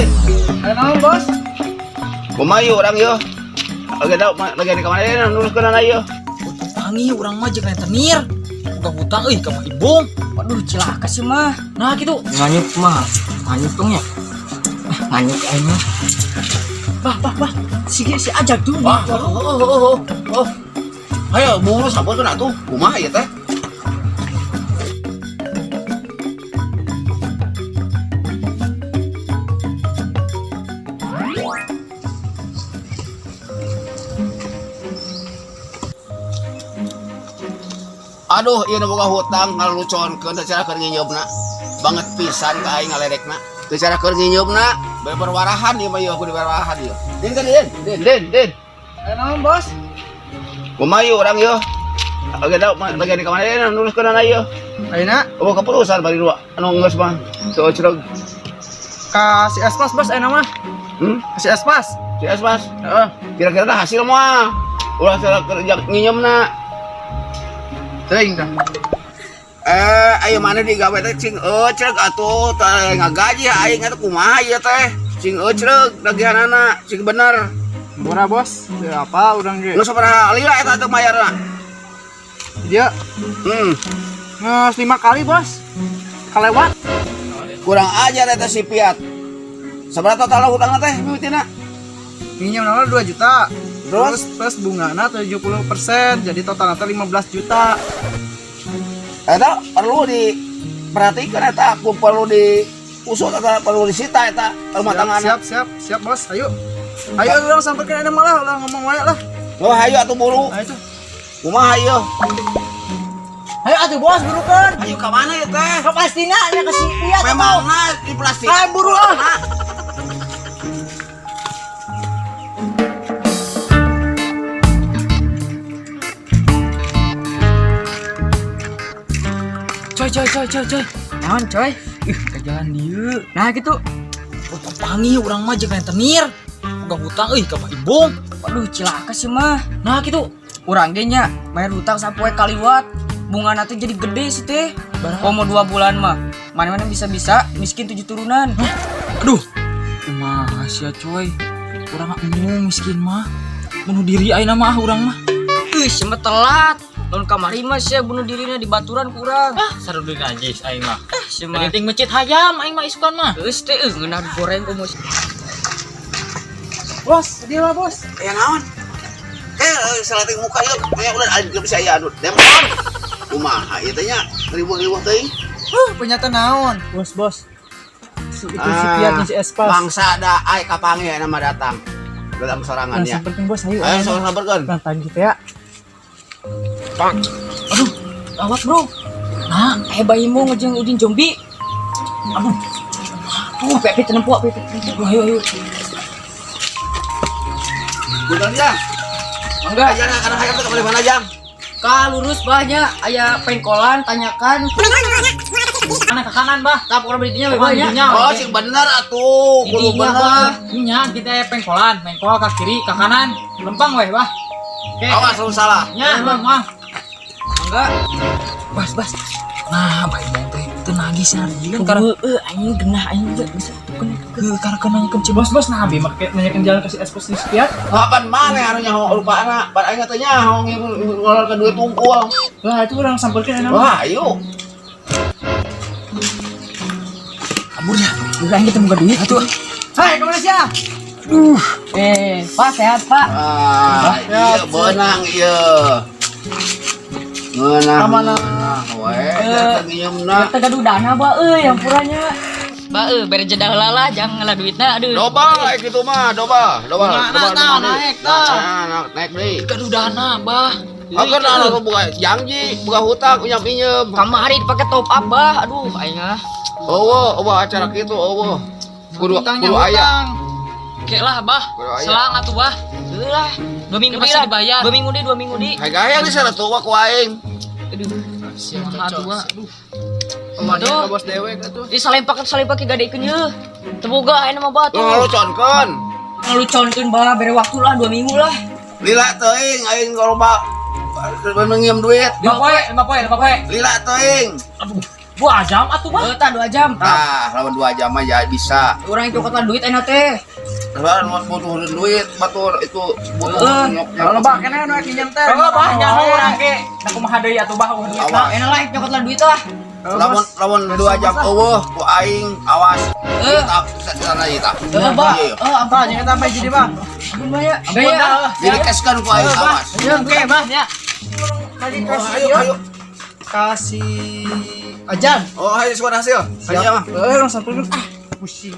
euy. Ada naon, Bos? Kumaha orang yo? Lagi di kamar nuruskeun na ieu. Tangi urang mah jeung rentenir. Buka hutang euy ka Pak Ibung. Waduh cilaka sih mah. Nah gitu. Nganyut mah. Nganyut tong ya. Nganyut aing mah. Bah. Si ajak tuh. Oh. Ayo buru sampurkeun atuh. Kumaha ieu teh? Aduh, ieu boga hutang ngaluconkeun teu cara keur nginyeubna. Banget pisan ka aing ngalerekna. Teu cara keur nginyeubna, berwarahan ieu mah ieu kudu berwarahan ieu. Din. Ada naon, Bos? Kumaha ieu urang ieu? Lagi di kamar nuruskeun na ieu. Ayeuna Oh, keperusan bari dua. Anu geus mah. Teu cereg. ka si Espas, Bos, ayeuna mah. Si Espas. Si Asmas. Heeh. Kira-kira tah hasil mah. Ulah cara kerja nginyeumna. Teuing dah. Ayo mana digawe teh cing cereg atuh teh ngagaji aing atuh kumaha ieu teh cing cereg dagihanana cing bener Murah, Bos. Ya apa urang ge? lu sabaraha lila eta teh mayarna Dia nges 5 kali, Bos. Kalewat. kurang ajar eta si Piat sabaraha total hutangna teh mimitina Minjem nama 2 juta. Terus? Plus bungana 70%, jadi totalnya 15 juta. eta perlu diperhatikan eta aku perlu diusut eta perlu disita eta rumah tanggana Siap, Bos. Ayo orang samperin ini malah ngomong wae lah. oh hayu atuh buru Ayo tuh. kumaha ieu Ayo atuh, Bos, burukan. hayu ka mana ieu teh Ka pastina nya ke si Piat. memangna di plastik Ayo buru ah. Coy. Naon, coy? Ke jalan dieu. Nah, gitu. Utang pangi urang mah jeung rentenir. Boga hutang euy ka Pak Ibung. Waduh, cilaka sih mah. Nah, gitu. Urang ge nya bayar hutang sapoe kaliwat. Bungana teh jadi gede sih teh. Komo 2 bulan mah. Mana-mana bisa-bisa miskin 7 turunan. Aduh. Kumaha sia, coy? Urang miskin mah. Bunuh diri ayeuna mah urang mah. Ih, telat. Lawan kamari mah sia bunuh dirina di baturan kurang. Sarudin najis aing mah. Sia mah. Penting masjid hayam aing mah isukan mah. Geus teh ngeunah digoreng ku mus. Bos, dia lah, Bos. ya naon salating muka yuk kayak udah ada bisa ya aduh demon kumaha ieu teh nya ribuh-ribuh teuing Penyata naon? Bos. Si Piat si Espas. bangsa da ai kapange nama datang sorangan ya Samperin, Bos, ayo. ayo sabar-sabarkeun Tantang kita ya. Aduh, gawat, Bro. Nah, bayimu ngejeng udin zombie. Aduh, Pepe tenempuk, Pepe. Ayo. Bukan Jang. Enggak. Jang kadang hayam teh kemana Jang? Ka lurus banyak, aya pengkolan, tanyakan. Mana ke kanan bah? Tap kalau beritinya banyak. Oh, sing bener atuh, kudu bener. Nya kita pengkolan, pengkol ke kiri, ke kanan, lempang weh bah. Oke. Awas lu salah. Nya mah. Enggak. Bas. Nah, bayi mong teh teu nagih sih harjileun karena anjing genah anjing bisa karena nanyakeun ci bos nah abi make nanyakeun jalan ka si Espas di Piat. Kapan maneh anu nyaho lupana? Bar aing teh nyaho ngulur duit tungkul. Lah itu orang sampelkeun enak. Wah, ayo. Aburnya, udah kita buka duit atuh. Hai, kemana sih? Pak sehat, Pak. Iya benang ieu. Mana? Wae, nginyeumna. Kita gaduh dana, Ba, yang puranya. Ba bere jeda heula lah jangan ngalah duitna aduh. Doba kitu mah, doba. Naik deui. Gaduh dana bah. Akan anu buka janji, buka hutang, pinjam. Kamari dipake top up bah. Aduh aing ah. Eueuh acara kitu eueuh. Kudu aya. Oke lah bah. Selang atuh bah. Heulah. 2 minggu masih dibayar. 2 minggu di. Hayang di sana tuh ku aing. Aduh. Siapa tuh bah. Aduh. Aduh, bos dewek atuh. Ih salempak gadekeun ye. Teu boga aya mah batu. Ngaluconkeun. Ngaluconkeun Ba, bere waktu lah 2 minggu lah. Lila teuing aing loba ngiem duit. 5 poe. Lila teuing. Aduh. 2 jam atuh bah. Tah 2 jam. Nah, lawan 2 jam aja bisa. Urang itu kota duit enak teh. Kalau butuh duit, betul itu butuh nyoknya. Kalau bah kena nu kinjem teh. Kalau bah nyaho urang ge. Da kumaha deui atuh bah. Awas. Enak lah nyokot lah duit lah. Lawan 2 jam eueuh ku aing awas. Kita sana ieu tah. Bah. Apa jeung eta jadi bah. Ampun bah ya. Gaya. Jadi keskan ku aing awas. Oke bah ya. Tadi Ayo. kasih ajan. Oh, ayo suara hasil. Ayo mah. Orang satu dulu. Pusing.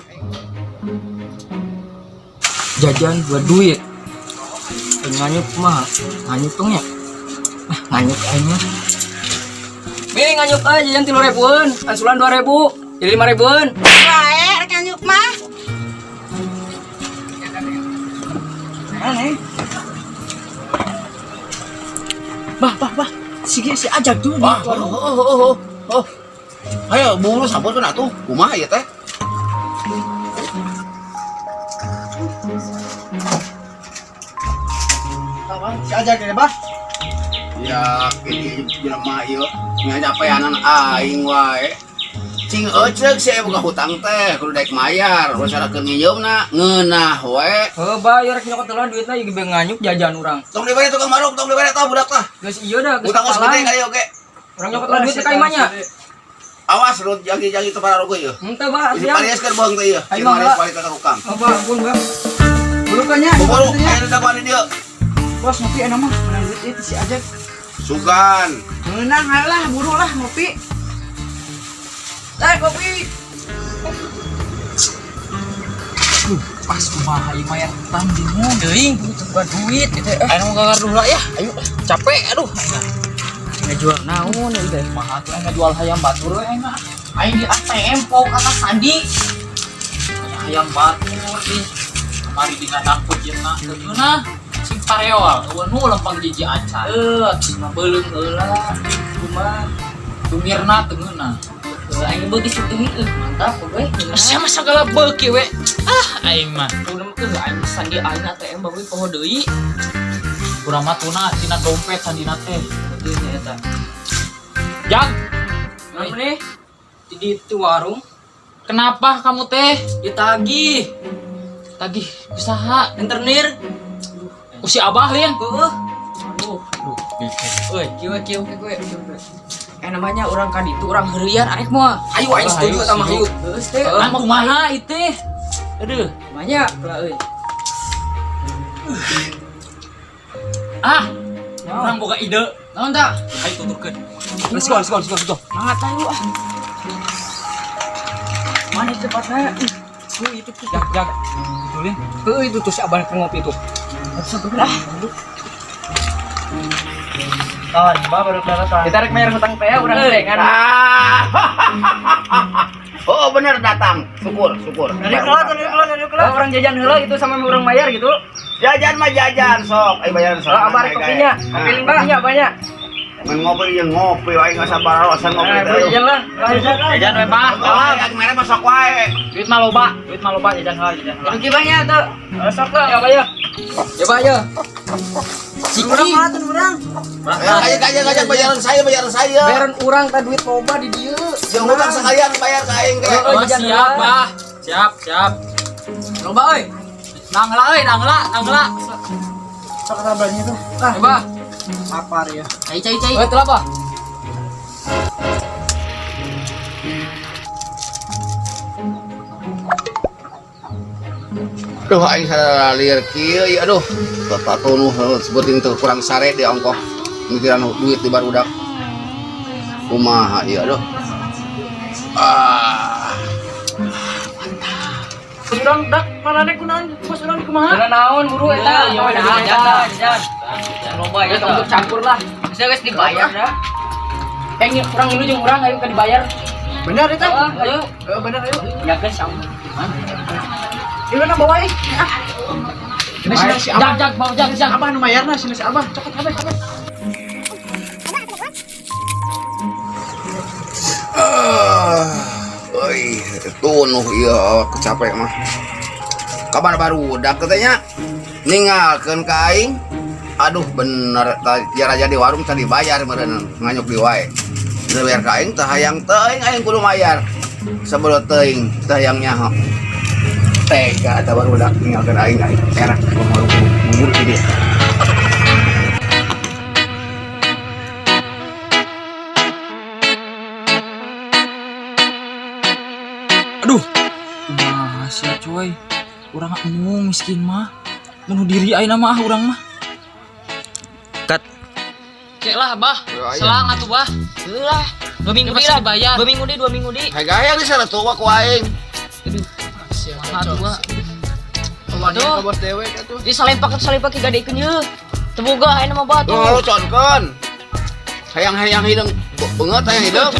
Jajan buat duit. Nganyuk mah, nganyuk tong ya. Nganyuk aing mah. Be nganyuk aja jajan 3.000-an, ansulan 2.000, jadi 5.000-an. Wae rek nyuk mah. Aneh. Bah. Si ajak tuh. Oh. Ayo buru sampurkeun atuh. Kumaha ieu teh? Apa? Si ajan kene bah. Ya, ini jelema ieu ngacapeanan aing wae. Cing eceuk saya boga hutang teh, kudu daek mayar, terus syaratkeun ngieumna ngeunah we. Bayar rek nyokot lah duitna ieu nganyuk jajan urang. Tong dibere tukang maruk, tong dibere tah budak tah. Geus ieu dah, geus Utang geus gede kali oge. urang nyokot lah duit ka imahnya. Awas lu jagi-jagi teu pararugo ieu. Henteu bah, Ini siap. parieskeun beung teh ieu. Ayo, Ini maris Mbak. balik ka tukang. Apa ampun bah. Burukannya. Buru aya dakwaan di dieu. Bos ngopi enak mah. Menang duit itu si ajan. Sugan. Menang lah, buru lah ngopi. Kopi. Pas kumaha ieu mah ya utang bingung deui, butuh duit gitu. Anu gagar dulu ya. Ayo capek aduh. Ngejual naon ieu teh? Kumaha tuh jual hayam batur we aing mah. Aing di ATM pau kata sandi. Hayam batur di kemari di ngandang pujieuna teueuna sing pareol eueuh nu lempang jiji acan. Cenah beuleung heula. Kumaha tumirna teueuna. Aing beuki situ mantap we. Sama segala beuki we. Aing mah udah mah aing sandi aing ATM bae poho deui. Urang mah tuna tina dompet sandina teh. Ieu eta. Jag, Naon nih? Di itu warung kenapa kamu teh ditagih tagih usaha internir. ku si Abah lian? Heuh. Aduh, Euy, kieu. Namanya orang kan itu orang herian arek mah. Hayu aing setuju sama hayu. Geus teh. Kan kumaha ieu teh? Aduh, Namanya lah euy. orang boga ide. Naon tah? Ayo tuturkeun. Let's go. Mangat ayo ah. Mana cepatnya? Itu tuh. Jag. Betulin. Itu tuh si abang ngopi itu. Lah. Kawan, bah baru kelihatan. Kita rek bayar hutang teh urang gorengan. Oh bener datang. Syukur. Dari keluar. Orang jajan heula itu sama urang bayar gitu. Jajan mah jajan sok. Ayo bayaran sok. Abang kopinya. Kopi limbahnya banyak. Ngan ngopi jeung ngopi wae geus sabar alasan ngopi teh. Jajan lah. Jajan we Pak. Oh, yang mere mah sok wae. Duit mah loba jajan heula. Rugi banyak tuh. Sok lah. Ya bayar. Ya bayar. Urang mana tuh urang? Ayo bayaran saya. Bayaran urang teh duit loba di dieu. Jeung hutang sekalian bayar ka aing teh. Oh, Oh, jajan siap, heula. Bah. Siap. Loba euy. Nang heula. Sok sabarnya tuh. Ah, Coba. lapar ya. Cai. Oh, itu apa? Duh aing sadalieur kieu ieu aduh. Bapak tunuh sebutin teu kurang sare di ongkoh. Mikiran duit di barudak. Kumaha ieu aduh. Urang dak manane kunaon? Bos urang kumaha? Udah naon buru eta. Oh, iya, jajan. Loba ya untuk campur lah. Bisa guys dibayar dah. Pengen kurang ini jeung urang ayo ka dibayar. Benar itu. Ayo. Benar ayo. Ya guys, sama. Ini mana bawa ini? Ini si Abah. Jag, bawa jag. Abah nu mayarna sini si Abah. Cepet Abah. Oi, tunuh ieu kecapek mah. Kabar barudak katanya ninggalkeun ka aing. Aduh bener ya raja di warung tadi bayar meureun nganyuk di wae. bayar ka aing teh hayang teuing aing kudu mayar. Sebelum teuing teh hayang nyaho. Tega eta barudak ninggalkeun aing enak ngumur di dia. Aduh, kumaha sia coy. Urang anu miskin mah. Bunuh diri ayeuna mah urang mah. Kat. Cek lah bah, Ayo. selang atuh bah. Lah, 2 minggu di lah bayar. 2 minggu di. Hayang di sana tua ku aing. Atuh bah. Aduh, bos dewek atuh. Di salempak ki gadekeun ye. Teu boga ayeuna mah bah Tuh tuh. lu conkeun. Hayang hideung beungeut hayang hideung.